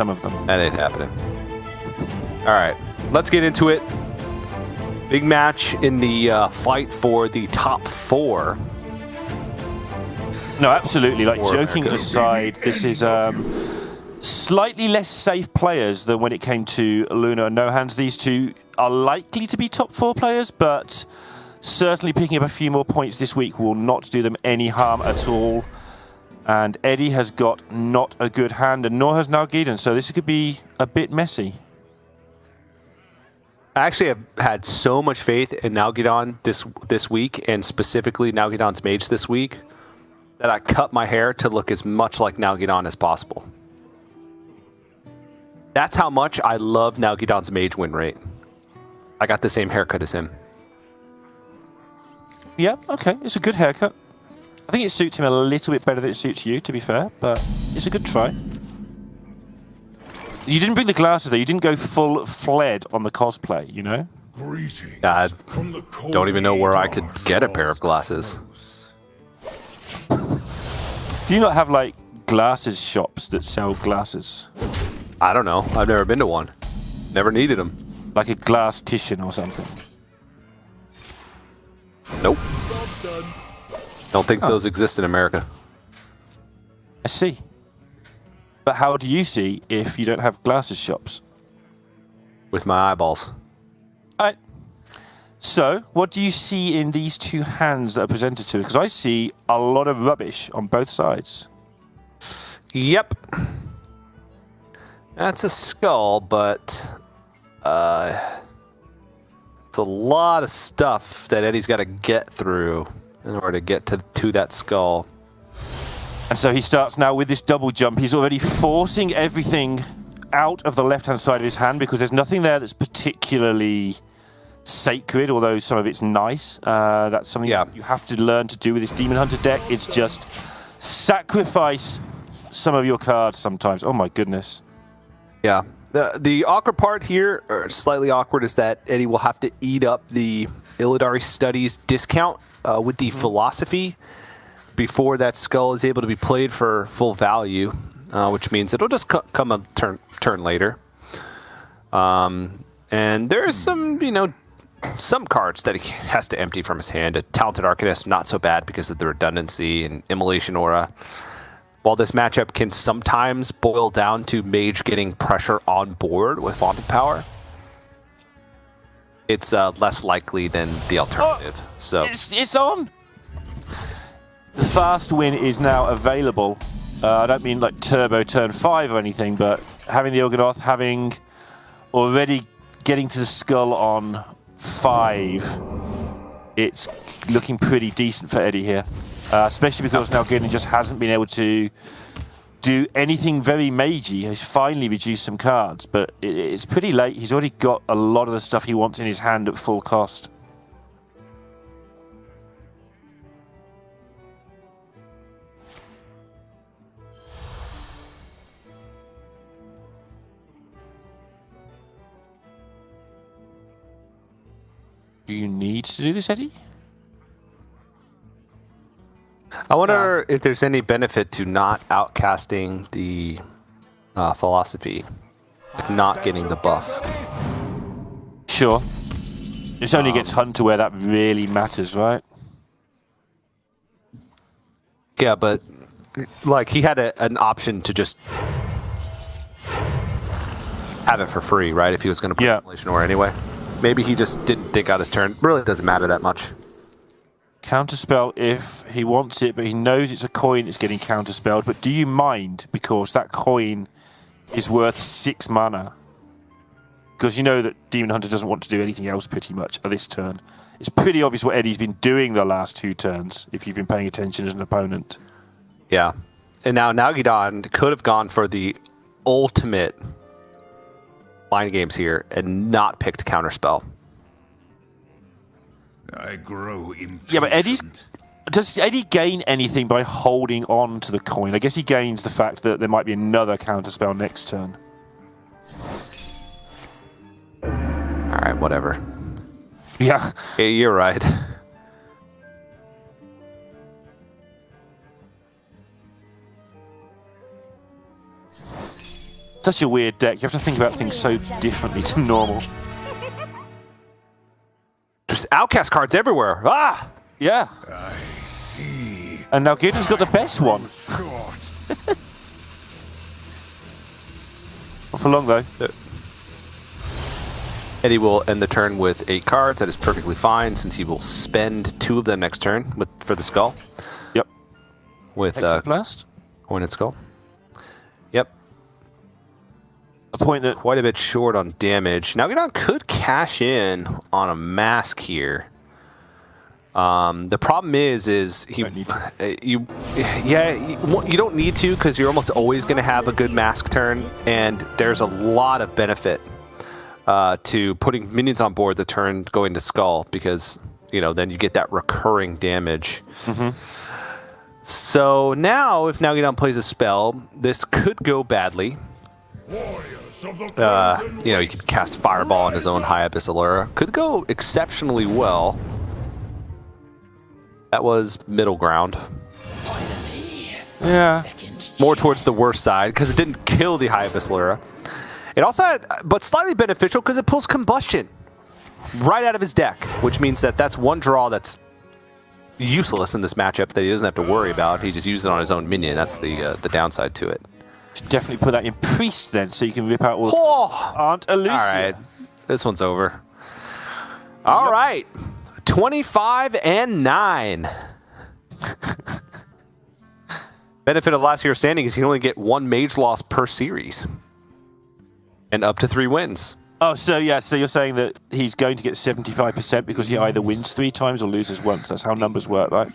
Some of them. That ain't happening. All right, let's get into it. Big match in the fight for the top 4. No, absolutely. Like, For joking America. aside, this is slightly less safe players than when it came to Luna and No Hands. These two are likely to be top 4 players, but certainly picking up a few more points this week will not do them any harm at all. And Eddie has got not a good hand, and nor has Nalguidan, so this could be a bit messy. I actually have had so much faith in Nalguidan this week, and specifically Nalguidan's mage this week, that I cut my hair to look as much like Nalguidan as possible. That's how much I love Nalguidan's mage win rate. I got the same haircut as him. Yeah, okay, it's a good haircut. I think it suits him a little bit better than it suits you, to be fair, but it's a good try. You didn't bring the glasses, though. You didn't go full fled on the cosplay, you know? I don't even know where I could get a pair of glasses. Do you not have, like, glasses shops that sell glasses? I don't know. I've never been to one. Never needed them. Like a glass-tician or something? Nope. Don't think those exist in America. I see. But how do you see if you don't have glasses shops? With my eyeballs. Alright. So, what do you see in these two hands that are presented to us? Because I see a lot of rubbish on both sides. Yep. That's a skull, but it's a lot of stuff that Eddie's got to get through in order to get to that skull. And so he starts now with this double jump. He's already forcing everything out of the left-hand side of his hand because there's nothing there that's particularly sacred, although some of it's nice. That's something you have to learn to do with this Demon Hunter deck. It's just sacrifice some of your cards sometimes. Oh my goodness. Yeah. The awkward part here, or slightly awkward, is that Eddie will have to eat up the Illidari Studies discount with the philosophy before that skull is able to be played for full value, which means it'll just come a turn later. And there's some, some cards that he has to empty from his hand. A Talented Arcanist, not so bad because of the redundancy and Immolation Aura. While this matchup can sometimes boil down to Mage getting pressure on board with Vaunted Power, it's less likely than the alternative. So it's on. The fast win is now available. I don't mean like turbo turn 5 or anything, but having the Il'gynoth, having already getting to the skull on 5, it's looking pretty decent for Eddie here. Especially because Nalguidan just hasn't been able to do anything very magey. He's finally reduced some cards, but it's pretty late. He's already got a lot of the stuff he wants in his hand at full cost. Do you need to do this, Eddie? I wonder if there's any benefit to not outcasting the philosophy, like not getting the buff. Sure. It only gets Hunter where that really matters, right? Yeah, but like he had an option to just have it for free, right? If he was going to play Immolation Aura anyway. Maybe he just didn't think out his turn. Really doesn't matter that much. Counterspell if he wants it, but he knows it's a coin that's getting counterspelled. But do you mind? Because that coin is worth 6 mana. Because you know that Demon Hunter doesn't want to do anything else pretty much at this turn. It's pretty obvious what Eddie's been doing the last 2 turns, if you've been paying attention as an opponent. Yeah. And now Nalguidan could have gone for the ultimate mind games here and not picked Counterspell. I grow impatient. Yeah, but does Eddie gain anything by holding on to the coin? I guess he gains the fact that there might be another counterspell next turn. Alright, whatever. Yeah. Yeah, you're right. Such a weird deck. You have to think about things so differently to normal. Just outcast cards everywhere. Ah! Yeah. I see. And now Gideon's got the best one. Not for long, though. Eddie will end the turn with 8 cards. That is perfectly fine, since he will spend 2 of them next turn for the skull. Yep. With Texas Blast. Hornet Skull. Yep. A point that... Quite a bit short on damage. Nalguidan could cash in on a mask here. The problem is you don't need to, because you're almost always going to have a good mask turn, and there's a lot of benefit to putting minions on board the turn going to skull, because then you get that recurring damage. So now, if Nalguidan plays a spell, this could go badly. You could cast Fireball on his own High Abyss Allura. Could go exceptionally well. That was middle ground. Yeah. More towards the worst side, because it didn't kill the High Abyss Allura. It also had, but slightly beneficial, because it pulls Combustion right out of his deck, which means that that's one draw that's useless in this matchup that he doesn't have to worry about. He just uses it on his own minion. That's the downside to it. Should definitely put that in Priest then, so you can rip out all Aunt Alicia. All right, this one's over. All right, 25-9. Benefit of last year's standing is you only get 1 mage loss per series, and up to 3 wins. Oh, so yeah, so you're saying that he's going to get 75% because he either wins 3 times or loses once. That's how numbers work, right?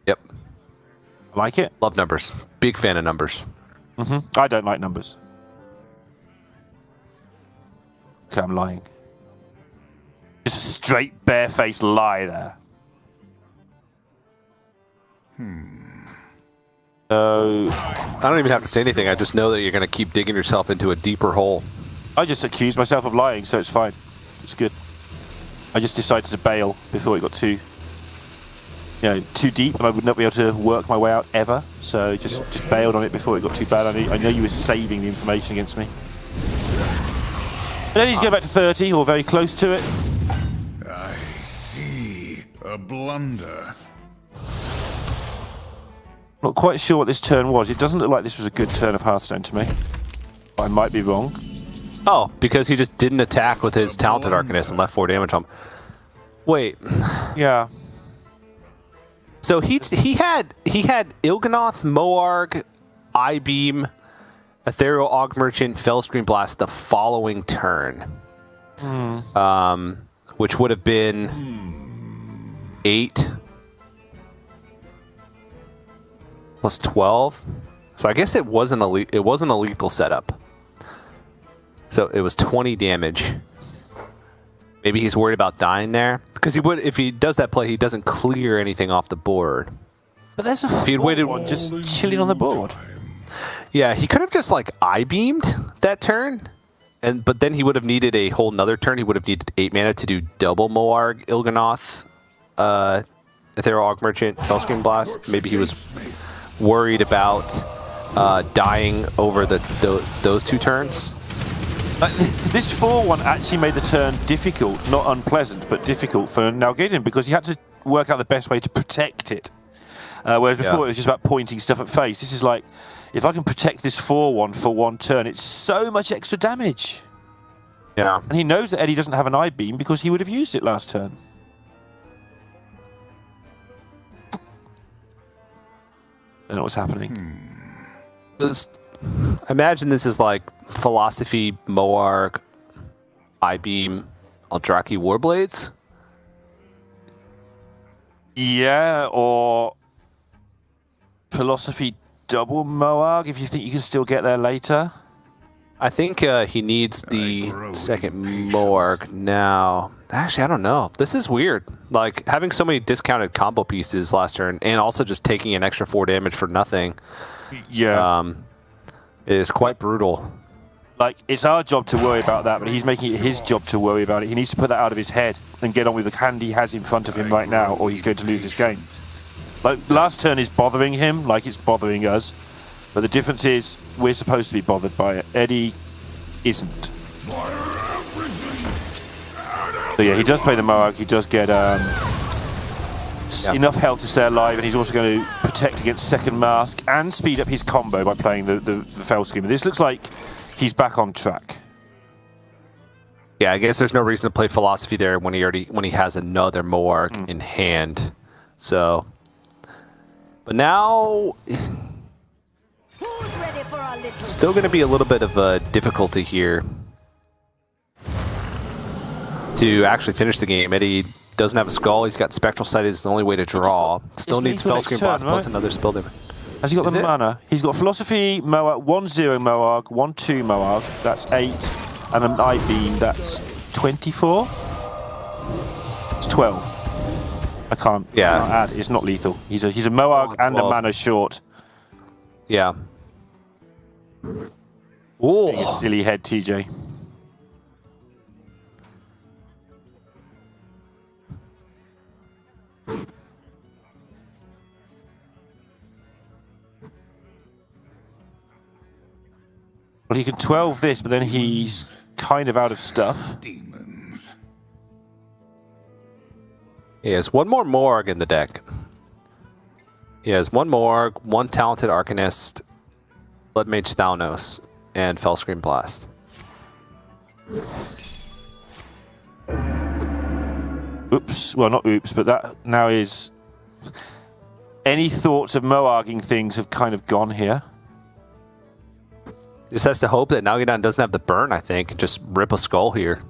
Yep. Like it? Love numbers. Big fan of numbers. I don't like numbers. Okay, I'm lying. Just a straight barefaced lie there. So I don't even have to say anything. I just know that you're going to keep digging yourself into a deeper hole. I just accused myself of lying, so it's fine. It's good. I just decided to bail before it got too deep, and I would not be able to work my way out ever. So just bailed on it before it got too bad. I know you were saving the information against me. And then he's going back to 30, or very close to it. I see. A blunder. Not quite sure what this turn was. It doesn't look like this was a good turn of Hearthstone to me. I might be wrong. Oh, because he just didn't attack with his Talented Arcanist and left 4 damage on him. Wait. Yeah. So he had Il'gynoth, Moarg, I-Beam, Ethereal Aug Merchant, Fellscreen Blast the following turn. Which would have been 8 plus 12. So I guess it wasn't a lethal setup. So it was 20 damage. Maybe he's worried about dying there, because he would, if he does that play, he doesn't clear anything off the board. But there's a one just chilling on the board. Yeah, he could have just like I-beamed that turn, but then he would have needed a whole nother turn. He would have needed 8 mana to do double Moarg, Il'gynoth, Ethereal Aug Merchant, Fellscreen Blast. Maybe he was worried about dying over those 2 turns. This 4-1 actually made the turn difficult, not unpleasant, but difficult for Nalguidan, because he had to work out the best way to protect it. Whereas before it was just about pointing stuff at face. This is like, if I can protect this 4-1 for 1 turn, it's so much extra damage. Yeah. And he knows that Eddie doesn't have an I-beam because he would have used it last turn. I don't know what's happening. I imagine this is like Philosophy, Moarg, I-Beam, Eldrazi Warblades. Yeah, or Philosophy double Moarg, if you think you can still get there later. I think he needs the second Moarg now. Actually, I don't know. This is weird. Like, having so many discounted combo pieces last turn, and also just taking an extra 4 damage for nothing. Yeah. Is quite brutal. Like, it's our job to worry about that, but he's making it his job to worry about it. He needs to put that out of his head and get on with the hand he has in front of him right now, or he's going to lose this game. Like, last turn is bothering him, like it's bothering us. But the difference is we're supposed to be bothered by it. Eddie isn't. So yeah, he does play the Moab. He does get enough health to stay alive, and he's also going to protect against second mask and speed up his combo by playing the Fell Screamer. This looks like he's back on track. Yeah, I guess there's no reason to play Philosophy there when he has another Moarg in hand. So, but now still going to be a little bit of a difficulty here to actually finish the game. Eddie doesn't have a skull. He's got Spectral Sight is the only way to draw. Still needs Fellscream Blast plus another spell damage. Has he got the mana? He's got Philosophy, Moarg, 1/0 Moarg, 1/2 Moarg. That's 8. And an Eye Beam, that's 24? It's 12. I can't add. It's not lethal. He's a Moarg and a mana short. Yeah. Ooh. You silly head, TJ. Well, he can 12 this, but then he's kind of out of stuff. Demons. He has one more Morg in the deck. He has one Morg, one Talented Arcanist, Blood Mage Thalnos, and Fellscream Blast. Oops. Well, not oops, but that now is... Any thoughts of Moarging things have kind of gone here. Just has to hope that Nalguidan doesn't have the burn, I think, and just rip a skull here.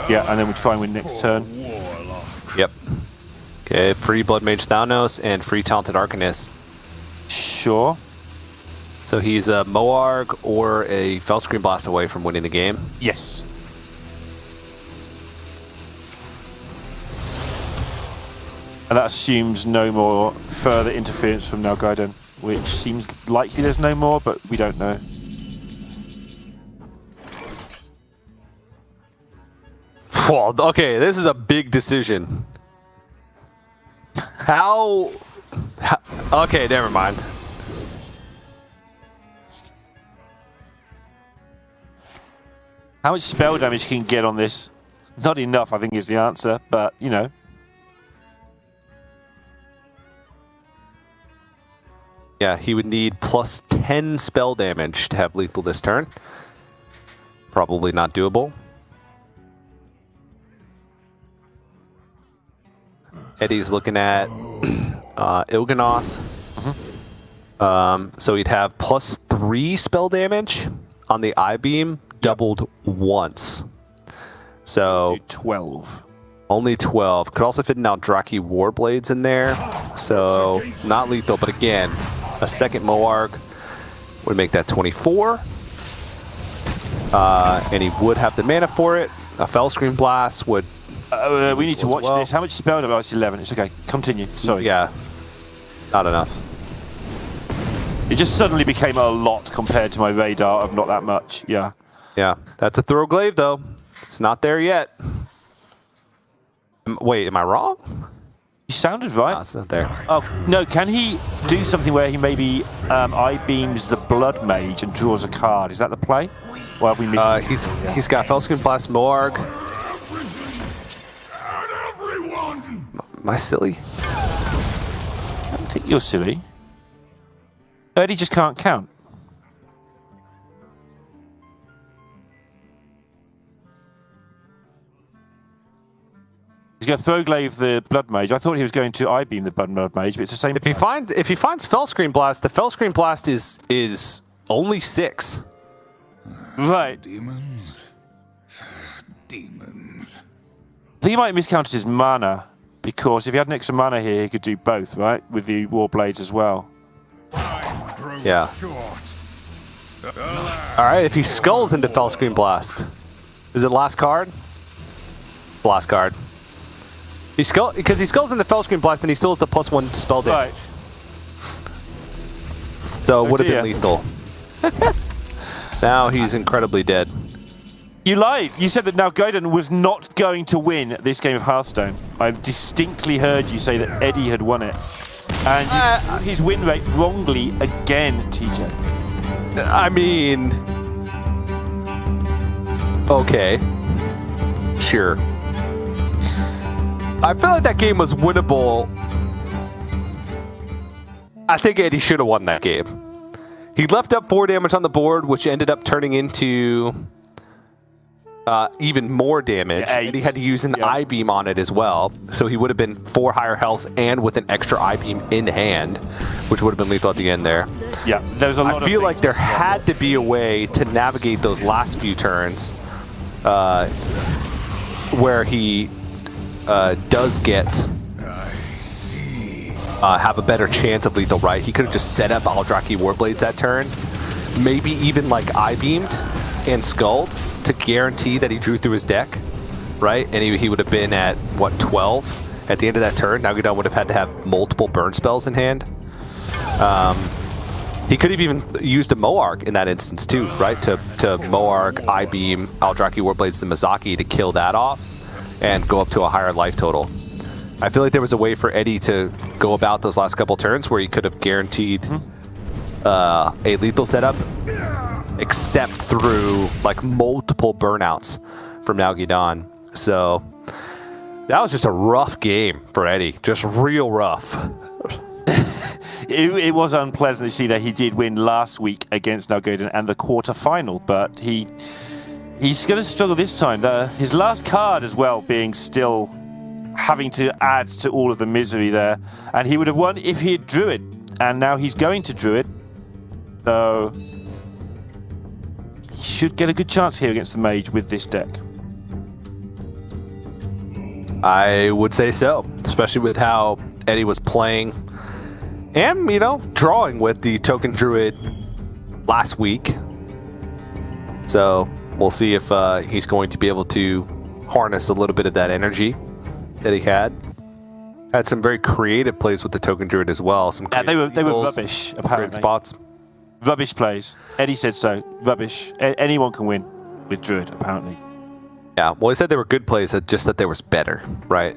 Yeah, and then we'll try and win next turn. Yep. Okay, free Blood Mage Thalnos and free Talented Arcanist. Sure. So he's a Moarg or a Fellscream Blast away from winning the game. Yes. And that assumes no more further interference from Nalguidan, which seems likely there's no more, but we don't know. Okay, this is a big decision. How okay, never mind. How much spell damage can you get on this? Not enough, I think, is the answer, but, you know. Yeah, he would need plus 10 spell damage to have lethal this turn. Probably not doable. Eddie's looking at Il'gynoth. So he'd have plus 3 spell damage on the Eye Beam, doubled once. So 12. Only 12. Could also fit now Draki Warblades in there. So not lethal, but again, a second Moarg would make that 24. And he would have the mana for it. A Fellscream Blast would... we need to watch this. How much spell damage? Oh, it's 11. It's okay. Continue. Sorry. Yeah. Not enough. It just suddenly became a lot compared to my radar of not that much. Yeah. Yeah. That's a Throw Glaive, though. It's not there yet. Wait, am I wrong? You sounded right. No, it's not there. Oh, no. Can he do something where he maybe Eye Beams the Blood Mage and draws a card? Is that the play? Or have we missed He's got Fellscream Blast Moarg. Am I silly? I don't think you're silly. Eddie just can't count. He's going to Throw Glaive the Blood Mage. I thought he was going to Eye Beam the Blood Mage, but it's the same. If he finds Fellscream Blast, the Fellscream Blast is only 6. Right. Demons. Demons. I think he might have miscounted his mana, because if he had an extra mana here, he could do both, right? With the Warblades as well. Yeah. Alright, if he skulls into Fellscream Blast. Is it last card? Last card. Because he skulls into Fellscream Blast and he still has the +1 spell damage. Right. So it would have been lethal. Now he's incredibly dead. You lied. You said that Nalguidan was not going to win this game of Hearthstone. I've distinctly heard you say that Eddie had won it. And you drew his win rate wrongly again, TJ. I mean, okay, sure. I feel like that game was winnable. I think Eddie should have won that game. He left up 4 damage on the board, which ended up turning into even more damage. Yeah, And he had to use an I-beam on it as well. So he would have been 4 higher health and with an extra I-beam in hand, which would have been lethal at the end there. Yeah, there's a lot of I feel like there had to be a way to navigate those last few turns where he does get have a better chance of lethal, right? He could have just set up Aldraki Warblades that turn, maybe even like I-beamed and Skulled to guarantee that he drew through his deck, right? And he would have been at, what, 12 at the end of that turn. Nalguidan would have had to have multiple burn spells in hand. He could have even used a Moarg in that instance too, right? To Moarg, I-beam, Aldraki Warblades, the Mizaki to kill that off and go up to a higher life total. I feel like there was a way for Eddie to go about those last couple turns where he could have guaranteed a lethal setup, except through like multiple burnouts from Nalguidan. So that was just a rough game for Eddie, just real rough. It was unpleasant to see that he did win last week against Nalguidan and the quarterfinal, but he's going to struggle this time. His last card as well being still having to add to all of the misery there, and he would have won if he had Druid, and now he's going to Druid, so he should get a good chance here against the Mage with this deck. I would say so, especially with how Eddie was playing and, you know, drawing with the Token Druid last week. So we'll see if he's going to be able to harness a little bit of that energy that he had. Had some very creative plays with the Token Druid as well. Some they were angles, rubbish, great apparently. spots. Rubbish plays. Eddie said so. Rubbish. Anyone can win with Druid, apparently. Yeah, well, he said they were good plays, just that there was better, right?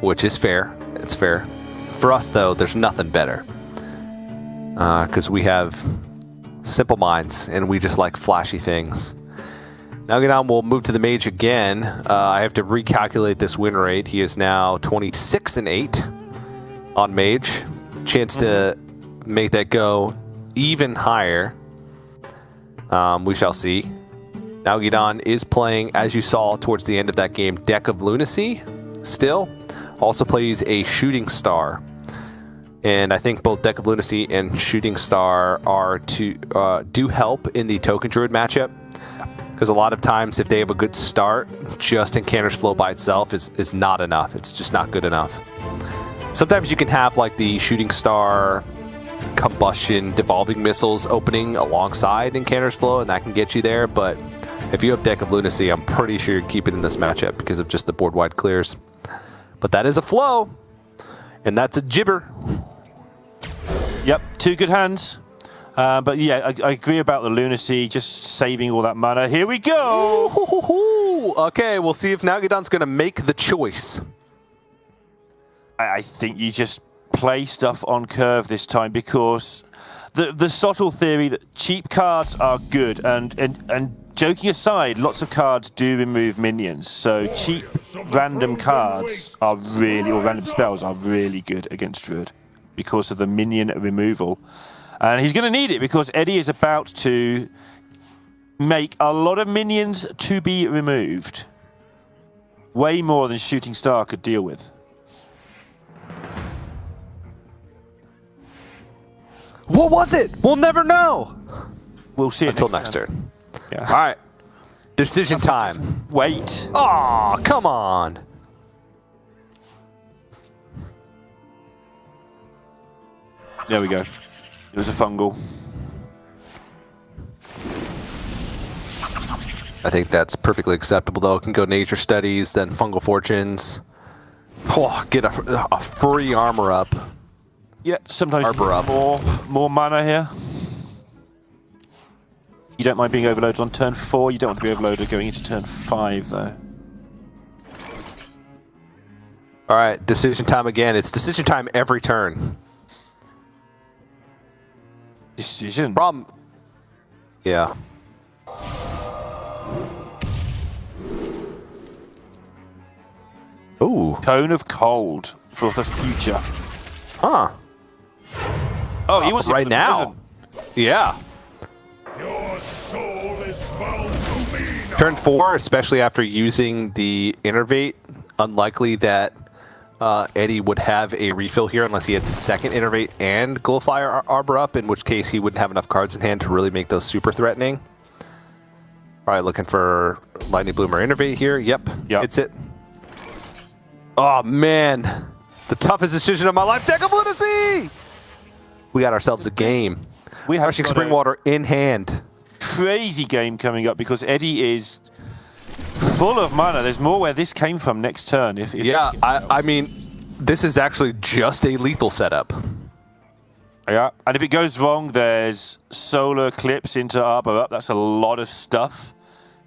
Which is fair. It's fair. For us, though, there's nothing better. Because we have simple minds, and we just like flashy things. Nalguidan will move to the Mage again. I have to recalculate this win rate. He is now 26-8 on Mage. Chance to make that go even higher. We shall see. Nalguidan is playing, as you saw towards the end of that game, Deck of Lunacy still. Also plays a Shooting Star. And I think both Deck of Lunacy and Shooting Star are do help in the Token Druid matchup. Because a lot of times, if they have a good start, just Encanter's Flow by itself is not enough. It's just not good enough. Sometimes you can have like the Shooting Star, Combustion, Devolving Missiles opening alongside Encanter's Flow, and that can get you there. But if you have Deck of Lunacy, I'm pretty sure you keep it in this matchup because of just the board-wide clears. But that is a flow, and that's a gibber. Yep, 2 good hands. But yeah, I agree about the Lunacy, just saving all that mana. Here we go! Ooh, okay, we'll see if Nalguidan's going to make the choice. I think you just play stuff on curve this time because the subtle theory that cheap cards are good, and joking aside, lots of cards do remove minions. So cheap random cards are really, or random spells are really good against Druid because of the minion removal. And he's going to need it because Eddie is about to make a lot of minions to be removed. Way more than Shooting Star could deal with. What was it? We'll never know. We'll see it until next turn. Yeah. All right. Decision time. Wait. Aw, come on. There we go. It was a fungal. I think that's perfectly acceptable, though. It can go Nature Studies, then Fungal Fortunes. Oh, get a free armor up. Yeah, sometimes Arbor up. More mana here. You don't mind being overloaded on turn 4. You don't want to be overloaded going into turn 5, though. All right, decision time again. It's decision time every turn. Decision. Problem. Yeah. Ooh. Cone of Cold for the future. Huh. Oh, he wants it right for the now. present. Yeah. Your soul is bound to me now. Turn 4, especially after using the Innervate, unlikely that Eddie would have a refill here unless he had second Innervate and Glowfire Arbor up, in which case he wouldn't have enough cards in hand to really make those super threatening. Probably looking for Lightning Bloom or Innervate here. Yep. It's it. Oh, man. The toughest decision of my life. Deck of Lunacy! We got ourselves a game. We have Rushing got Springwater in hand. crazy game coming up because Eddie is full of mana. There's more where this came from next turn. If Yeah, I mean, this is actually just a lethal setup. Yeah, and if it goes wrong, there's Solar Eclipse into Arbor Up. That's a lot of stuff.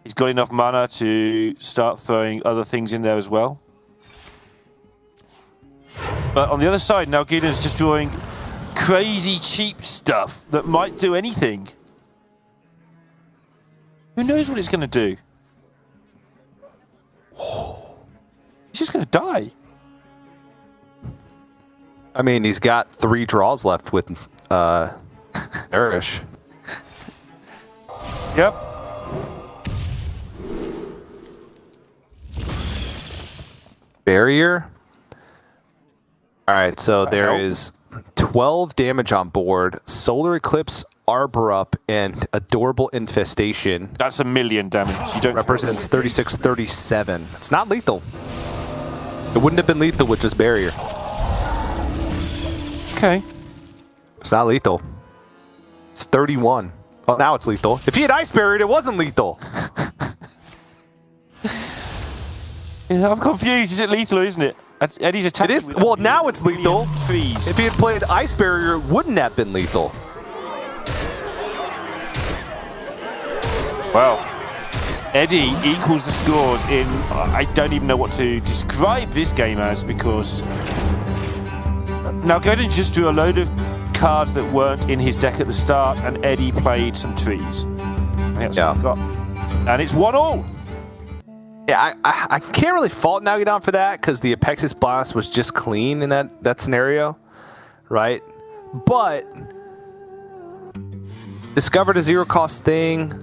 He's got enough mana to start throwing other things in there as well. But on the other side, Nalguidan's just drawing crazy cheap stuff that might do anything. Who knows what it's going to do? He's just going to die. I mean, he's got 3 draws left with Nourish. Yep. Barrier. All right, so there is 12 damage on board. Solar Eclipse, Arbor Up, and Adorable Infestation. That's 1 million damage. You don't Represents 36, 37. It's not lethal. It wouldn't have been lethal with just Barrier. Okay. It's not lethal. It's 31. Oh, now it's lethal. If he had Ice Barrier, it wasn't lethal. Yeah, I'm confused. Is it lethal or isn't it? Eddie's It attacking. is. with Well, a now it's million lethal. Trees. If he had played Ice Barrier, it wouldn't have been lethal. Well, Eddie equals the scores in. I don't even know what to describe this game as because now Nalguidan just drew a load of cards that weren't in his deck at the start, and Eddie played some trees. I think that's what I've got. And it's 1-1. Yeah, I can't really fault Nalguidan for that because the Apexis Blast was just clean in that scenario, right? But discovered a zero-cost thing.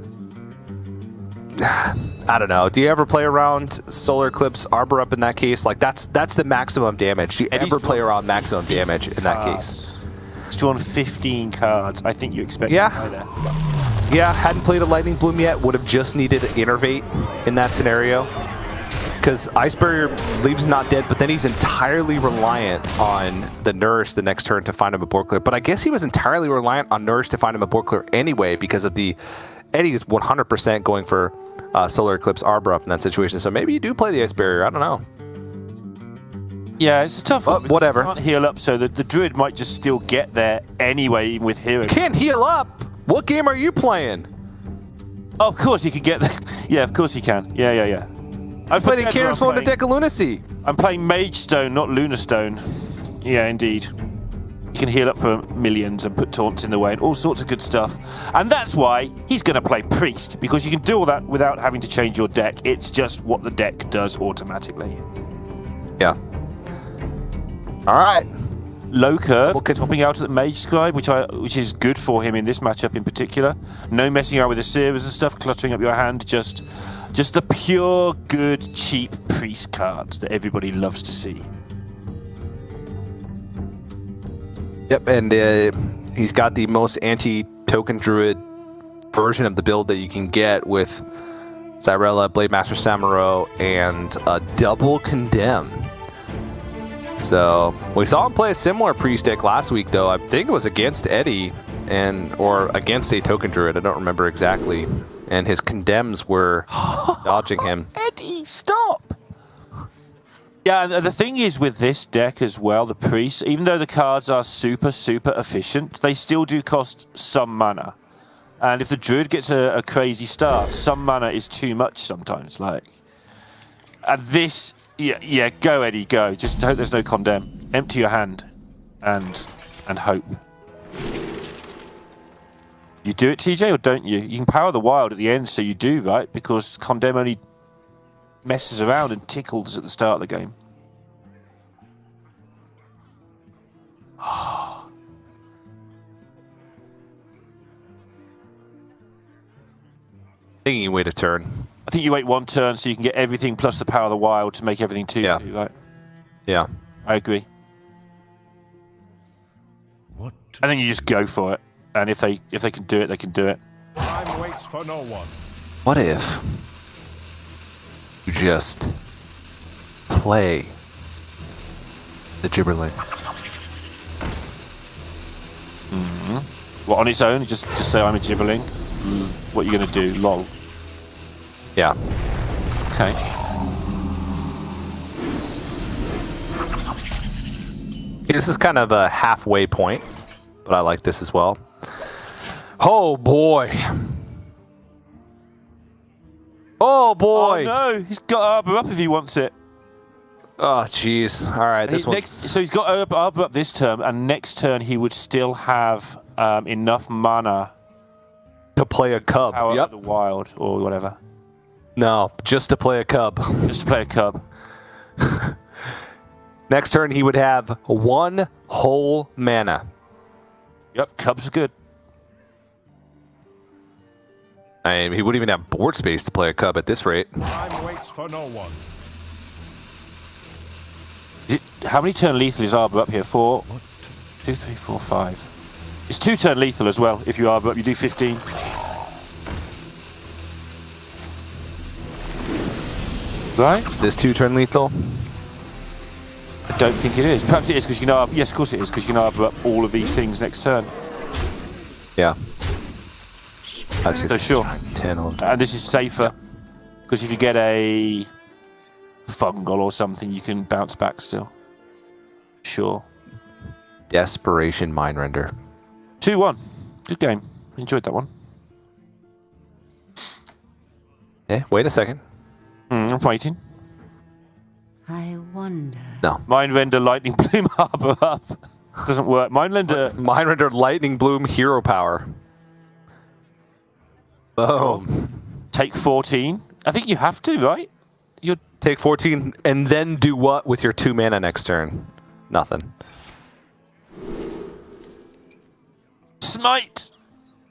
I don't know. Do you ever play around Solar Eclipse Arbor Up in that case? Like that's the maximum damage. Do you ever play around maximum damage in that case? He's drawn 15 cards. I think you expect Yeah. to play there. Yeah, hadn't played a Lightning Bloom yet. Would have just needed an Innervate in that scenario. Because Ice Barrier leaves him not dead, but then he's entirely reliant on the Nourish the next turn to find him a board clear. But I guess he was entirely reliant on Nourish to find him a board clear anyway because of the... Eddie is 100% going for Solar Eclipse Arbor Up in that situation. So maybe you do play the Ice Barrier. I don't know. Yeah, it's a tough one. because whatever. you can't heal up, so the Druid might just still get there anyway, even with Hero. Can't heal up? What game are you playing? Oh, of course he could get there. Yeah, of course he can. Yeah. I played Incarnate Phone to Deck of Lunacy. I'm playing Mage Stone, not Lunar Stone. Yeah, indeed. You can heal up for millions and put taunts in the way and all sorts of good stuff. And that's why he's going to play Priest, because you can do all that without having to change your deck. It's just what the deck does automatically. Yeah. All right. Low curve, topping out at the Mage Scribe, which is good for him in this matchup in particular. No messing around with the Seers and stuff, cluttering up your hand. Just the pure, good, cheap Priest cards that everybody loves to see. Yep, and he's got the most anti-token druid version of the build that you can get with Zyrella, Blademaster Samuro, and a double Condemn. So we saw him play a similar Priest deck last week, though. I think it was against Eddie or against a token druid. I don't remember exactly. And his Condemns were dodging him. Eddie, stop! Yeah, and the thing is with this deck as well, the Priest, even though the cards are super, super efficient, they still do cost some mana. And if the Druid gets a crazy start, some mana is too much sometimes. And this, yeah, go Eddie, go. Just hope there's no Condemn. Empty your hand and hope. You do it, TJ, or don't you? You can power the wild at the end, so you do, right? Because Condemn only messes around and tickles at the start of the game. Thinking you wait a turn. I think you wait one turn so you can get everything plus the power of the wild to make everything 2/2, right? Yeah. I agree. What? And then you just go for it. And if they can do it, they can do it. Time waits for no one. What if you just play the Gibberling? Well, on its own, just say I'm a Gibberling. What are you going to do? Lol. Yeah. Okay. This is kind of a halfway point, but I like this as well. Oh boy. Oh boy. Oh no, he's got Arbor up if he wants it. Oh jeez. All right, this one. So he's got Arbor up this turn, and next turn he would still have enough mana To play a cub. power Yep. of the wild or whatever. No, just to play a cub. Just to play a cub. Next turn he would have 1 whole mana. Yep, cubs are good. I mean, he wouldn't even have board space to play a cub at this rate. Time waits for no one. How many turn lethal is Arbor up here? 4, 2, 3, 4, 5. It's 2 turn lethal as well. If you Arbor up, you do 15. Right? Is this 2-turn lethal? I don't think it is. Perhaps it is because you know. Yes, of course it is because you can Arbor up all of these things next turn. Yeah. 5, 6, So sure. 10, 11. And this is safer because if you get a fungal or something, you can bounce back still. Sure. Desperation Mind Render. 2-1. Good game. Enjoyed that one. Okay, wait a second. I'm waiting. I wonder. No. Mind Render, Lightning Bloom, Arbor up. Doesn't work. Mind Render. Mind Render, Lightning Bloom, Hero Power. Boom. Take 14. I think you have to, right? You're Take 14 and then do what with your 2 mana next turn? Nothing. Smite.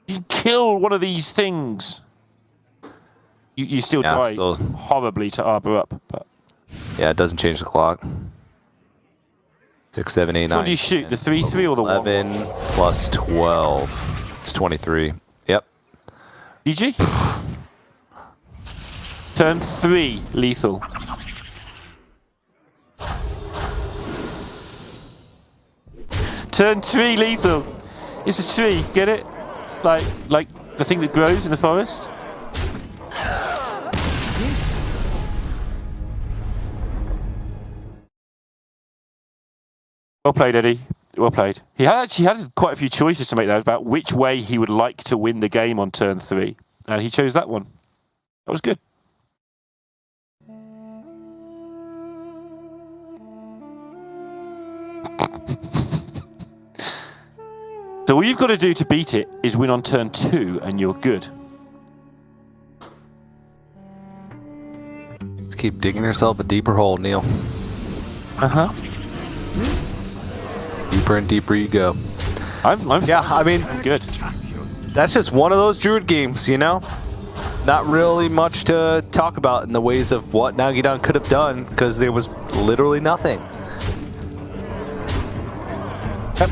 You kill one of these things. You still Yeah, die so- horribly to Arbor up, but Yeah, it doesn't change the clock. 6, 7, 8, 9. what do you shoot? The 3/3 or the 1? 11 plus 12. It's 23. Yep. GG. Turn 3 lethal. Turn 3 lethal. It's a tree. Get it? Like the thing that grows in the forest. Well played, Eddie. Well played. He actually had quite a few choices to make there about which way he would like to win the game on turn 3, and he chose that one. That was good. So all you've got to do to beat it is win on turn 2, and you're good. Just keep digging yourself a deeper hole, Neil. Uh-huh. Deeper and deeper you go. I'm Yeah, I mean, I'm good. that's just one of those Druid games, you know? Not really much to talk about in the ways of what Nalguidan could have done, because there was literally nothing.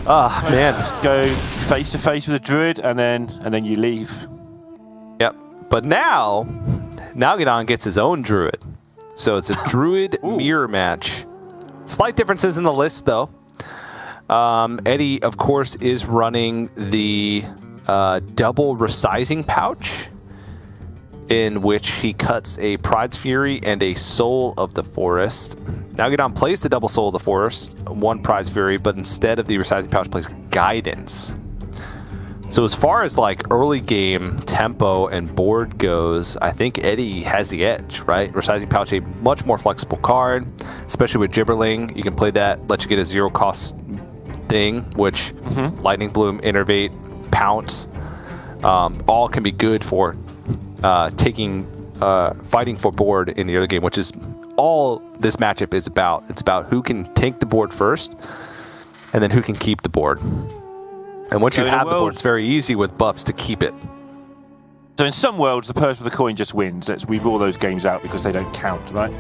Ah, man. Go face to face with a druid, and then you leave. Yep. But now, Nalguidan gets his own Druid. So it's a Druid mirror match. Slight differences in the list, though. Eddie, of course, is running the double resizing pouch, in which he cuts a Pride's Fury and a Soul of the Forest. Nalguidan plays the double Soul of the Forest, 1 Pride's Fury, but instead of the resizing pouch, plays Guidance. So as far as like early game tempo and board goes, I think Eddie has the edge, right? Resizing pouch, a much more flexible card, especially with Gibberling. You can play that, let you get a 0 cost thing, which Lightning Bloom, Innervate, Pounce. all can be good for fighting for board in the early game, which is all this matchup is about. It's about who can take the board first, and then who can keep the board. And once you have the board, it's very easy with buffs to keep it. So in some worlds, the person with the coin just wins. We rule those games out because they don't count, right?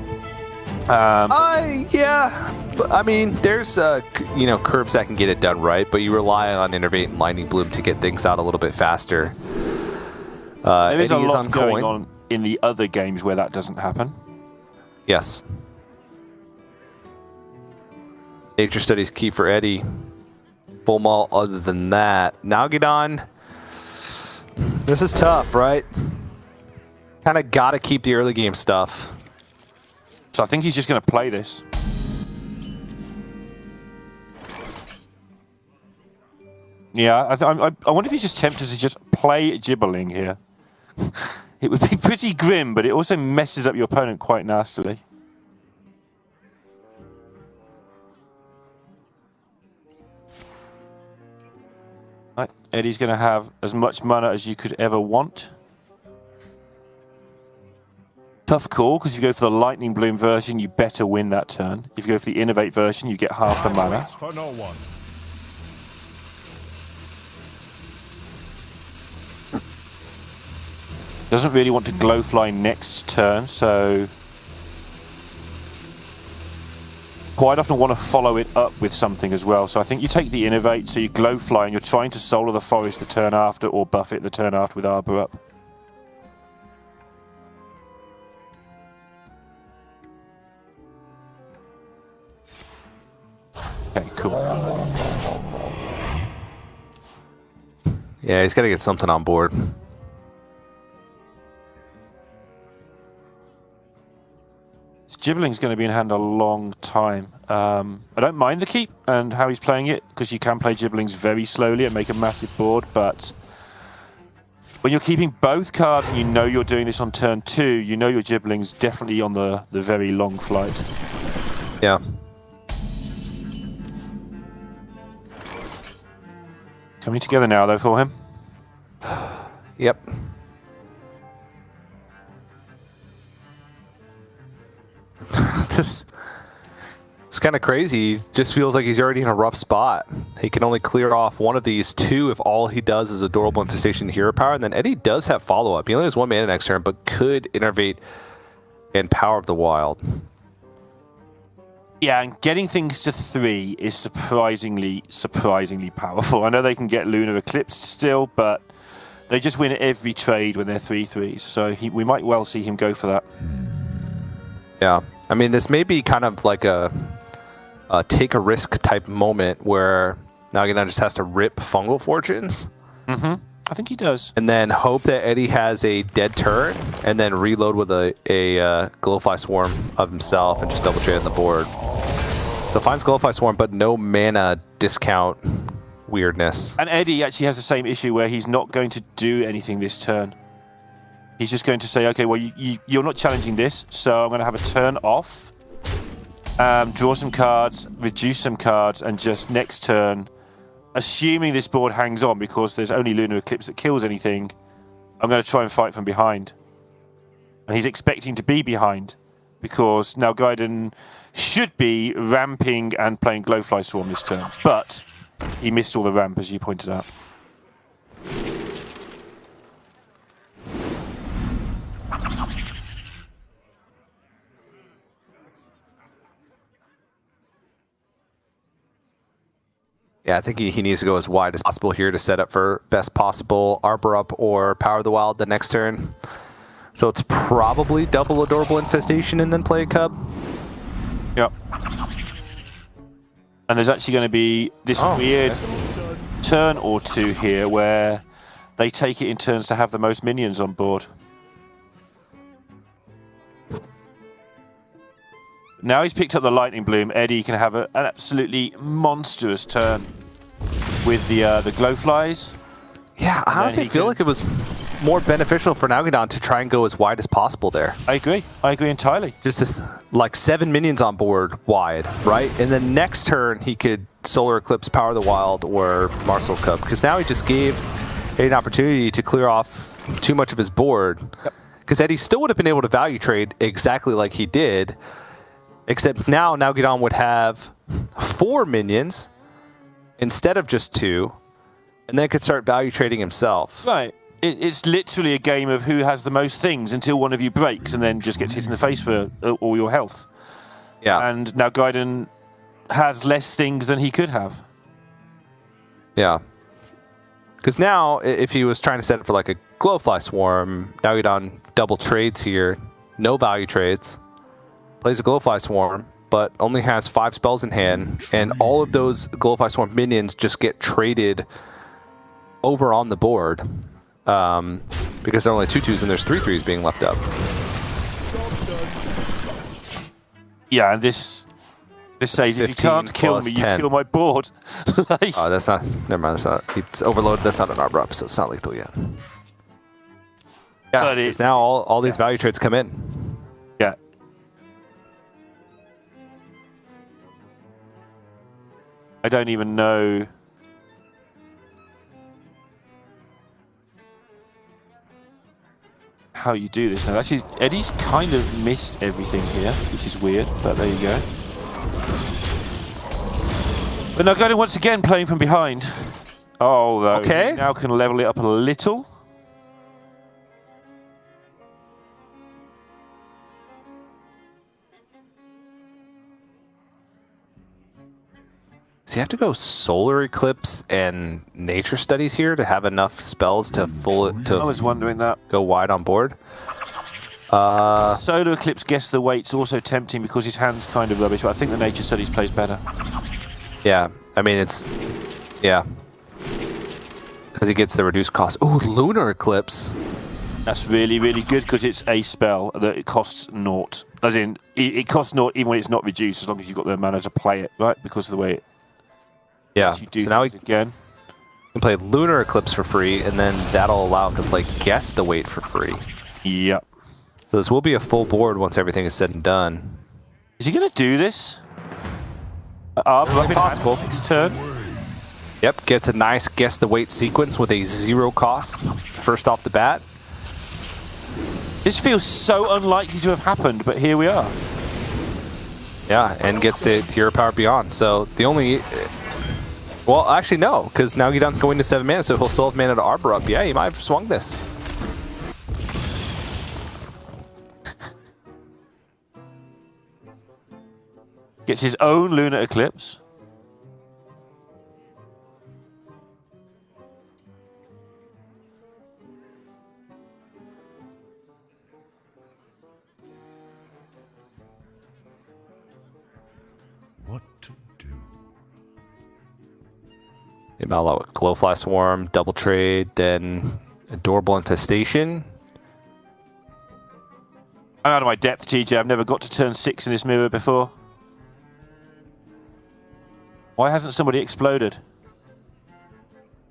Yeah. But, I mean, there's curbs that can get it done right, but you rely on Innervate and Lightning Bloom to get things out a little bit faster. There is a lot going on in the other games where that doesn't happen. Yes. Nature Studies key for Eddie. Full mall other than that. Nalguidan. This is tough, right? Kind of got to keep the early game stuff. So I think he's just going to play this. Yeah, I wonder if he's just tempted to just play Gibberling here. It would be pretty grim, but it also messes up your opponent quite nastily. Right, Eddie's going to have as much mana as you could ever want. Tough call, because if you go for the Lightning Bloom version, you better win that turn. If you go for the Innovate version, you get half the mana. For no one. Doesn't really want to Glowfly next turn, so quite often want to follow it up with something as well. So I think you take the Innovate, so you Glowfly, and you're trying to Solar the Forest the turn after, or buff it the turn after with Arbor up. Okay, cool. Yeah, he's got to get something on board. Gibberling's going to be in hand a long time. I don't mind the keep and how he's playing it, because you can play Gibberlings very slowly and make a massive board, but when you're keeping both cards and you know you're doing this on turn 2, you know your Gibberling's definitely on the very long flight. Yeah. Coming together now, though, for him. Yep. It's kind of crazy. He just feels like he's already in a rough spot. He can only clear off one of these two if all he does is Adorable Infestation Hero Power. And then Eddie does have follow-up. He only has 1 mana next turn, but could Innervate and Power of the Wild. Yeah, and getting things to 3 is surprisingly powerful. I know they can get Lunar Eclipsed still, but they just win every trade when they're 3/3s. So we might well see him go for that. Yeah. I mean, this may be kind of like a take a risk type moment where Nalguidan just has to rip Fungal Fortunes. Mm-hmm. I think he does. And then hope that Eddie has a dead turn, and then reload with a Glowfly Swarm of himself and just double trade on the board. So finds Glowfly Swarm, but no mana discount weirdness. And Eddie actually has the same issue where he's not going to do anything this turn. He's just going to say, okay, well, you're not challenging this, so I'm going to have a turn off, draw some cards, reduce some cards, and just next turn, assuming this board hangs on because there's only Lunar Eclipse that kills anything, I'm going to try and fight from behind. And he's expecting to be behind because Nalguidan should be ramping and playing Glowfly Swarm this turn, but he missed all the ramp, as you pointed out. Yeah, I think he needs to go as wide as possible here to set up for best possible Arbor Up or Power of the Wild the next turn. So it's probably double Adorable Infestation and then play a Cub. Yep. And there's actually going to be this weird turn or two here where they take it in turns to have the most minions on board. Now he's picked up the Lightning Bloom, Eddie can have an absolutely monstrous turn with the Glowflies. Yeah, I honestly feel like it was more beneficial for Nalguidan to try and go as wide as possible there. I agree entirely. Just like 7 minions on board wide, right? And then next turn he could Solar Eclipse, Power of the Wild, or Marcel Cub, because now he just gave an opportunity to clear off too much of his board. Because Eddie still would have been able to value trade exactly like he did, except now Nalguidan would have 4 minions instead of just 2, and then could start value trading himself. Right. It's literally a game of who has the most things until one of you breaks and then just gets hit in the face for all your health. Yeah. And now Gaiden has less things than he could have. Yeah. Because now, if he was trying to set it for like a Glowfly Swarm, Nalguidan double trades here, no value trades, plays a Glowfly Swarm, but only has 5 spells in hand, and all of those Glowfly Swarm minions just get traded over on the board because there are only 2/2s and there's 3/3s being left up. Yeah, and this says if you can't kill me, you 10. kill my board. Like, Oh, that's not. Never mind. That's not. It's overloaded. That's not an arbor up, so it's not lethal yet. Yeah, But because now all these value trades come in. yeah. I don't even know. How you do this now. Actually, Eddie's kind of missed everything here, which is weird, but there you go. But Nalguidan once again playing from behind. Oh, though. Okay. He now can level it up a little. So you have to go Solar Eclipse and Nature Studies here to have enough spells to I was wondering that. go wide on board. Solar Eclipse Guess the Weight's also tempting because his hand's kind of rubbish, but I think the Nature Studies plays better. Yeah, I mean yeah, because he gets the reduced cost. Oh, Lunar Eclipse. That's really, really good because it's a spell that it costs naught. As in, it costs naught even when it's not reduced, as long as you've got the mana to play it, right? Because of the way it Yeah. you do So now he things again. can play Lunar Eclipse for free, and then that'll allow him to play Guess the Weight for free. Yep. So this will be a full board once everything is said and done. Is he going to do this? Possible. Next turn. Yep, gets a nice Guess the Weight sequence with a 0 cost first off the bat. This feels so unlikely to have happened, but here we are. Yeah, and gets to Hero Power Beyond. So the only... Well, actually, no, because Nalguidan's going to 7 mana, so he'll still have mana to Arbor up. Yeah, he might have swung this. Gets his own Lunar Eclipse. What to do? They might allow a Glowfly Swarm, double trade, then Adorable Infestation. I'm out of my depth, TJ. I've never got to turn 6 in this mirror before. Why hasn't somebody exploded?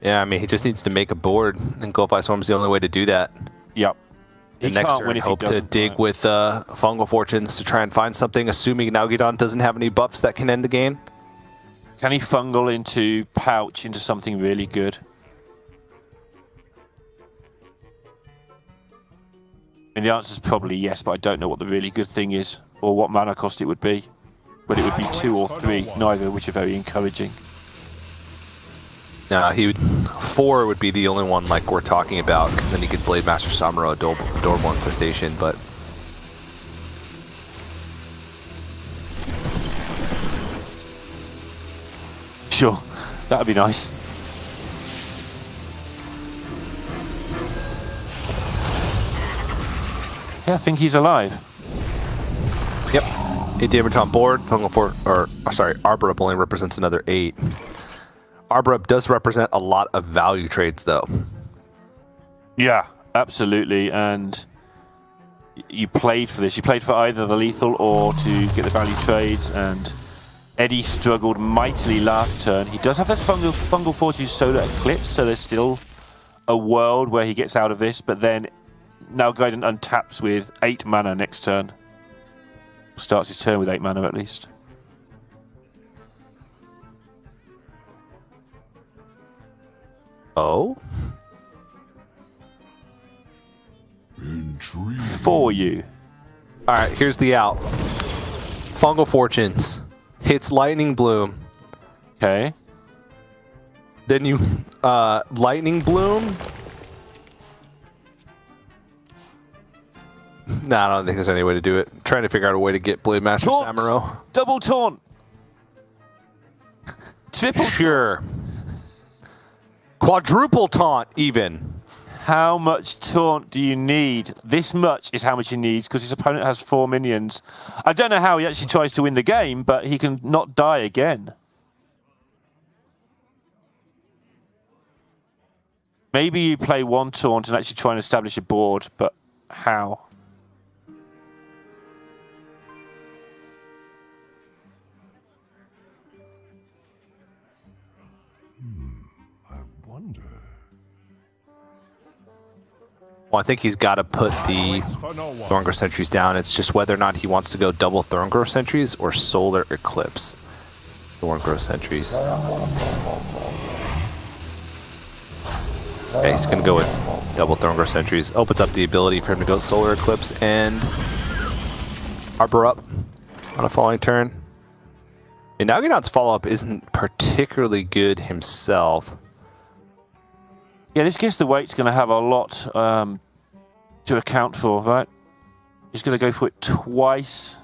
Yeah, I mean, he just needs to make a board, and Glowfly Swarm's the only way to do that. Yep. The He next can't turn, win if he hope to doesn't, dig right. with Fungal Fortunes to try and find something, assuming Nalguidan doesn't have any buffs that can end the game. Can he fungal into Pouch into something really good? And the answer is probably yes, but I don't know what the really good thing is or what mana cost it would be. But it would be 2 or 3, neither of which are very encouraging. No, he would 4 would be the only one like we're talking about, because then he could Blade Master Samuro, Adorable Infestation, but Sure, that would be nice. Yeah, I think he's alive. yep. 8 damage on board. Arbor Up only represents another 8. Arbor Up does represent a lot of value trades, though. Yeah, absolutely. And you played for this. You played for either the lethal or to get the value trades. And Eddie struggled mightily last turn. He does have that fungal fortune solar eclipse, so there's still a world where he gets out of this. But then Nalguidan untaps with 8 mana next turn. Starts his turn with 8 mana at least. Oh? for you. All right, here's the out. Fungal Fortunes hits Lightning Bloom. Okay. Then you Lightning Bloom. No, I don't think there's any way to do it. I'm trying to figure out a way to get Blade Master Taunt. Samuro. Double taunt. Triple taunt. Sure. Quadruple taunt, even. How much taunt do you need? This much is how much he needs because his opponent has 4 minions. I don't know how he actually tries to win the game, but he can not die again. Maybe you play 1 taunt and actually try and establish a board, but how? Well, I think he's got to put the Thorngor Sentries down. It's just whether or not he wants to go double Thorngor Sentries or Solar Eclipse Thorngor Sentries. Okay, he's going to go with double Thorngor Sentries. Opens up the ability for him to go Solar Eclipse and Harbor up on a following turn. And Nalguidan's follow-up isn't particularly good himself. Yeah, this Against the Weight's going to have a lot to account for, right? He's going to go for it twice.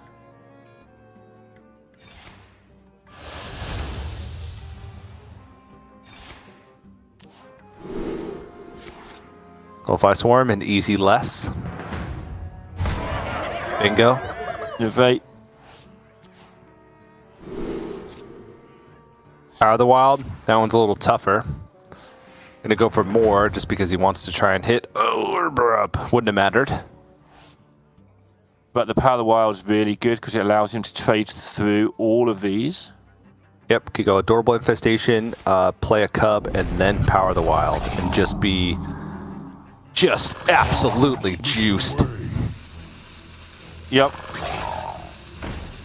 Go Swarm and Easy Less. Bingo. Innovate. Power of the Wild. That one's a little tougher. Gonna go for more just because he wants to try and hit up. Wouldn't have mattered. But the Power of the Wild is really good because it allows him to trade through all of these. Yep, could go Adorable Infestation, play a Cub, and then Power of the Wild, and just be absolutely juiced. Yep.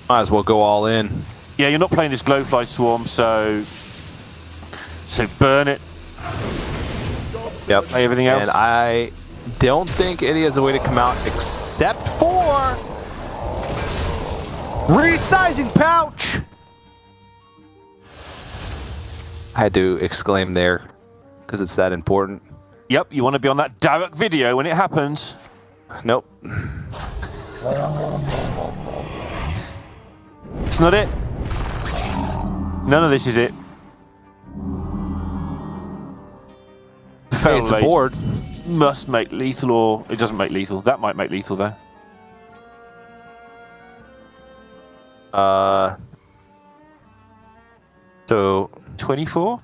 Might as well go all in. Yeah, you're not playing this Glowfly Swarm, so burn it. Yep. Play everything else. And I don't think Eddie has a way to come out except for resizing pouch. I had to exclaim there because it's that important. Yep, you want to be on that direct video when it happens. Nope. It's not it. None of this is it. Hey, it's a board. Must make lethal, or it doesn't make lethal. That might make lethal though. So 24.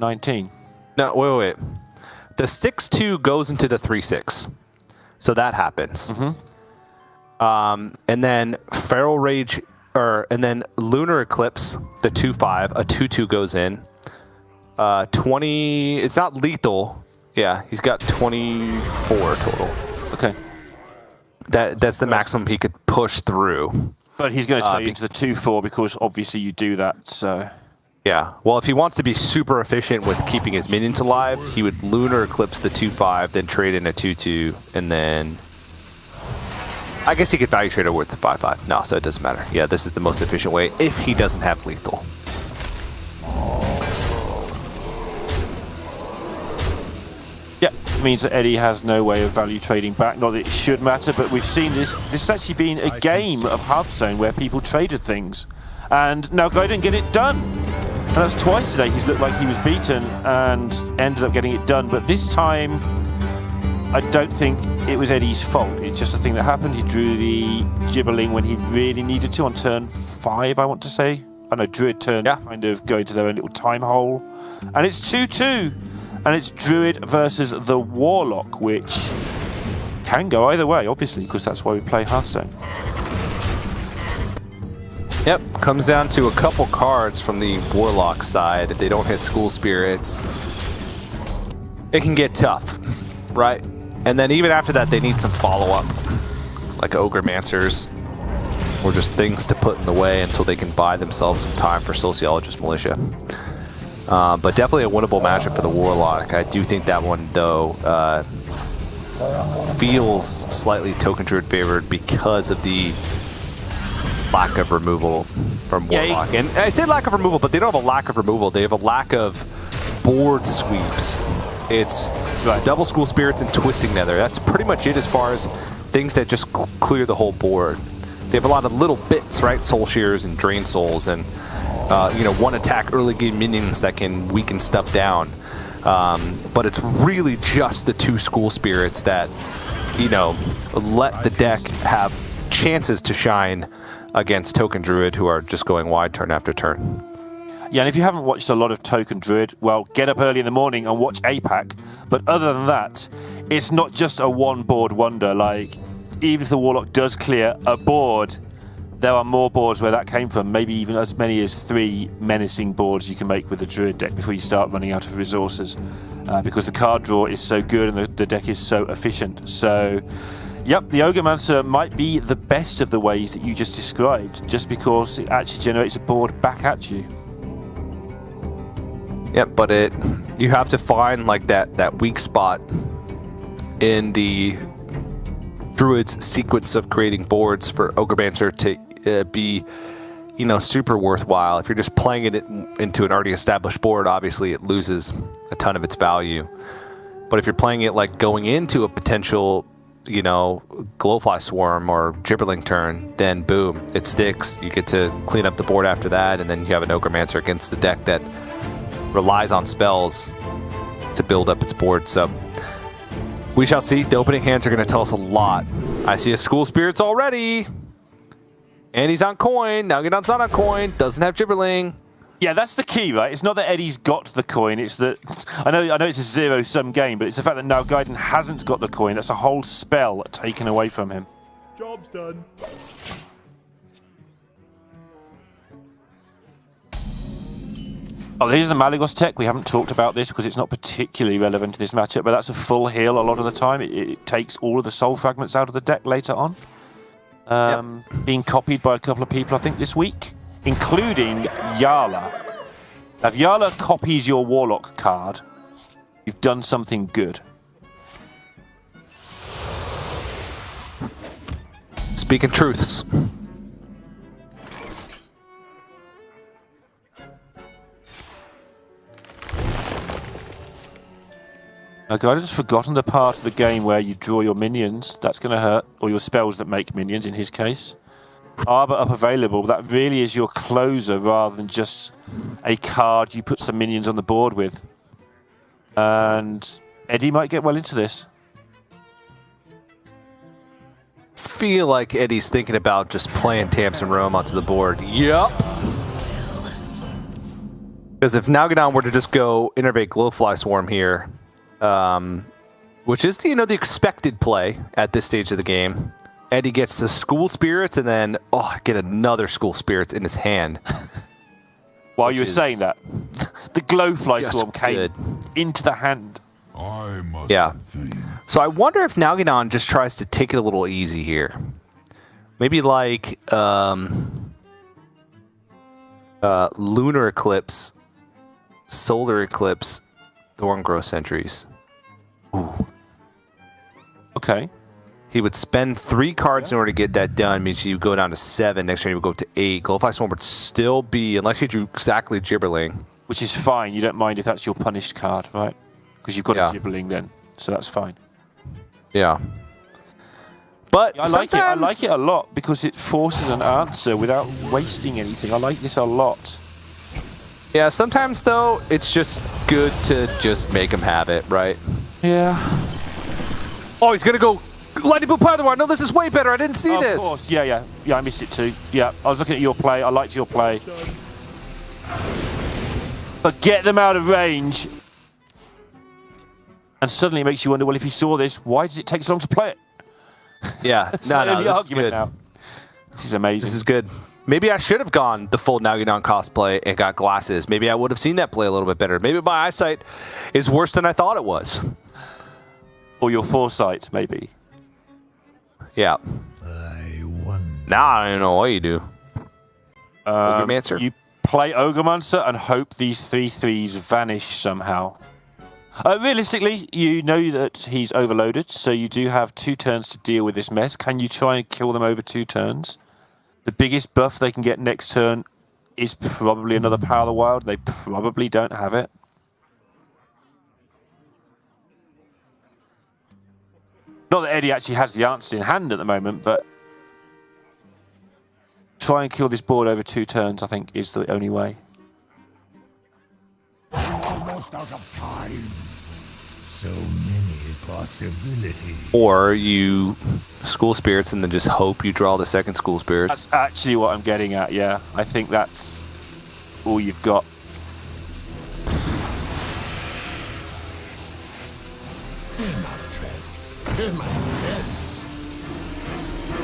$19. no, wait. The 6/2 goes into the 3/6, so that happens. And then Feral Rage, and then Lunar Eclipse, the 2/5, a 2/2 goes in. 20. It's not lethal. Yeah, he's got 24 total. Okay. That's the maximum he could push through. But he's going to trade into the 2/4 because obviously you do that. So Yeah. Well, if he wants to be super efficient with keeping his minions alive, he would Lunar Eclipse the 2/5, then trade in a 2/2, and then I guess he could value trade over with the 5/5. No, so it doesn't matter. Yeah, this is the most efficient way if he doesn't have lethal. yeah, it means that Eddie has no way of value trading back. Not that it should matter, but we've seen this. This has actually been a game of Hearthstone where people traded things, and now go and get it done. And that's twice today he's looked like he was beaten and ended up getting it done. But this time, I don't think it was Eddie's fault. It's just a thing that happened. He drew the Gibberling when he really needed to on turn 5, I want to say. I know Druid turn kind of go into their own little time hole. And it's 2/2. And it's Druid versus the Warlock, which can go either way, obviously, because that's why we play Hearthstone. Yep, comes down to a couple cards from the Warlock side. If they don't hit School Spirits, it can get tough, right? And then even after that, they need some follow-up, like Grandmasters, or just things to put in the way until they can buy themselves some time for Sociologist Militia. But definitely a winnable matchup for the Warlock. I do think that one, though, feels slightly Token Druid favored because of the lack of removal from Warlock. And I say lack of removal, but they don't have a lack of removal. They have a lack of board sweeps. It's double School Spirits and Twisting Nether. That's pretty much it as far as things that just clear the whole board. They have a lot of little bits, right? Soul Shears and Drain Souls and one attack early game minions that can weaken stuff down. But it's really just the 2 School Spirits that, let the deck have chances to shine against Token Druid, who are just going wide turn after turn. Yeah, and if you haven't watched a lot of Token Druid, well, get up early in the morning and watch APAC. But other than that, it's not just a one-board wonder. Like, even if the Warlock does clear a board, there are more boards where that came from. Maybe even as many as 3 menacing boards you can make with the Druid deck before you start running out of resources. Because the card draw is so good and the deck is so efficient. So, yep, the Ogremantcer might be the best of the ways that you just described, just because it actually generates a board back at you. Yep, but you have to find like that weak spot in the Druid's sequence of creating boards for Ogremantcer to be, super worthwhile. If you're just playing it into an already established board, obviously it loses a ton of its value. But if you're playing it like going into a potential, Glowfly Swarm or Gibberling turn, then boom, it sticks. You get to clean up the board after that, and then you have an Ogremantcer against the deck that relies on spells to build up its board. So we shall see. The opening hands are going to tell us a lot. I see a School Spirits already. And he's on coin. Nalguidan's not on coin. Doesn't have Gibberling. Yeah, that's the key, right? It's not that Eddie's got the coin. It's that I know it's a zero-sum game, but it's the fact that Nalguidan hasn't got the coin. That's a whole spell taken away from him. Job's done. Oh, here's the Malygos tech. We haven't talked about this because it's not particularly relevant to this matchup, but that's a full heal a lot of the time. It takes all of the soul fragments out of the deck later on. Being copied by a couple of people, I think, this week, including Yala. Now, if Yala copies your Warlock card, you've done something good. Speaking truths. Okay, I've just forgotten the part of the game where you draw your minions. That's going to hurt. Or your spells that make minions, in his case. Arbor up available. That really is your closer rather than just a card you put some minions on the board with. And Eddie might get well into this. Feel like Eddie's thinking about just playing Tamsin Rome onto the board. Yup. Because if Nalguidan were to just go Innervate Glowfly Swarm here, which is the expected play at this stage of the game, Eddie gets the School Spirits and then get another School Spirits in his hand. While you were saying that, the Glowfly Swarm came good into the hand. Yeah. So I wonder if Nalguidan just tries to take it a little easy here. Maybe like Lunar Eclipse, Solar Eclipse, Thorngrowth Sentries. Ooh. Okay. He would spend 3 cards in order to get that done. Means you go down to 7. Next turn you would go up to 8. Glowfly Swarm would still be, unless you drew exactly Gibberling. Which is fine. You don't mind if that's your punished card, right? Because you've got a Gibberling then. So that's fine. Yeah. But I like it. I like it a lot because it forces an answer without wasting anything. I like this a lot. Yeah, sometimes, though, it's just good to just make him have it, right? Yeah. Oh, he's going to go Lightning Bolt Python. No, this is way better. I didn't see this. Of course. Yeah, I missed it too. Yeah, I was looking at your play. I liked your play. But get them out of range. And suddenly it makes you wonder, well, if you saw this, why did it take so long to play it? Yeah. No, this is good. Now. This is amazing. This is good. Maybe I should have gone the full Nalguidan cosplay and got glasses. Maybe I would have seen that play a little bit better. Maybe my eyesight is worse than I thought it was. Or your foresight, maybe. Yeah. I wonder. Now I don't know what you do. Grandmaster? You play Ogremancer and hope these 3/3s vanish somehow. Realistically, you know that he's overloaded, so you do have 2 turns to deal with this mess. Can you try and kill them over 2 turns? The biggest buff they can get next turn is probably another Power of the Wild. They probably don't have it. Not that Eddie actually has the answer in hand at the moment, but try and kill this board over 2 turns, I think, is the only way. Almost out of time. So many possibilities. Or you School Spirits and then just hope you draw the second School Spirit. That's actually what I'm getting at, yeah. I think that's all you've got.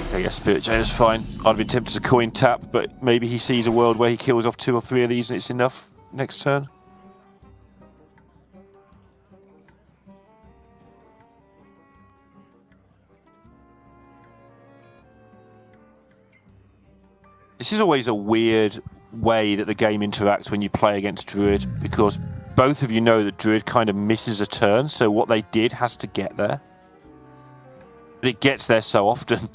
Okay, yeah, Spirit Chain is fine. I'd have been tempted to coin tap, but maybe he sees a world where he kills off 2 or 3 of these and it's enough next turn. This is always a weird way that the game interacts when you play against Druid, because both of you know that Druid kind of misses a turn, so what they did has to get there. But it gets there so often.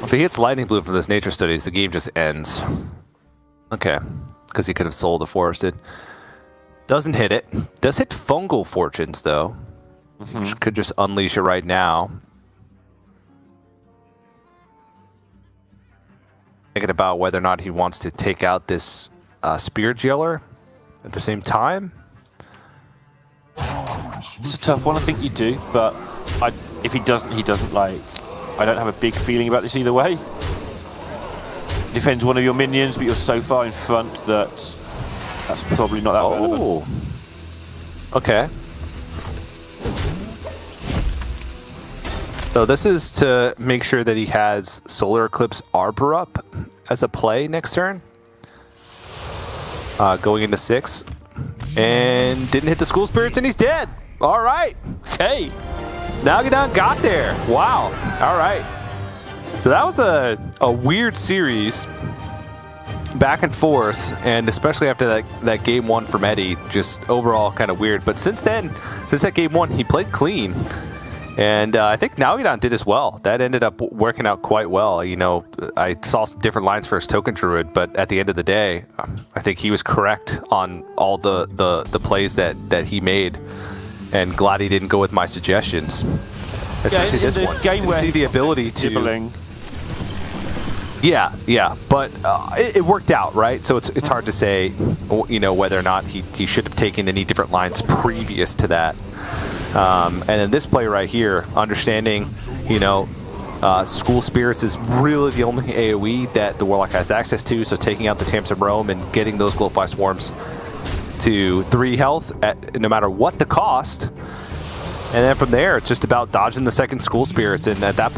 If he hits Lightning Bloom from those nature studies, the game just ends. Okay, because he could have sold the Forested. Doesn't hit it. Does hit Fungal Fortunes, though. Which could just unleash it right now. Thinking about whether or not he wants to take out this Spirit Jailer at the same time. It's a tough one, I think you do, but if he doesn't like... I don't have a big feeling about this either way. Defends one of your minions, but you're so far in front that that's probably not that relevant. Okay. So this is to make sure that he has Solar Eclipse Arbor up as a play next turn. Going into 6. And didn't hit the School Spirits and he's dead. All right. Okay. Nalguidan got there. Wow. All right. So that was a weird series. Back and forth, and especially after that game 1 from Eddie, just overall kind of weird. But since then, since that game 1, he played clean. And I think Nalguidan did as well. That ended up working out quite well. You know, I saw some different lines for his Token Druid, but at the end of the day, I think he was correct on all the plays that he made. And glad he didn't go with my suggestions, especially this one. Game where see the ability to. Dribbling. Yeah, but it worked out, right? So it's hard to say, you know, whether or not he should have taken any different lines previous to that. And then this play right here, understanding, you know, School Spirits is really the only AoE that the Warlock has access to, so taking out the Tamsin Roam and getting those Glowfly Swarms to 3 health, no matter what the cost. And then from there, it's just about dodging the second School Spirits, and at that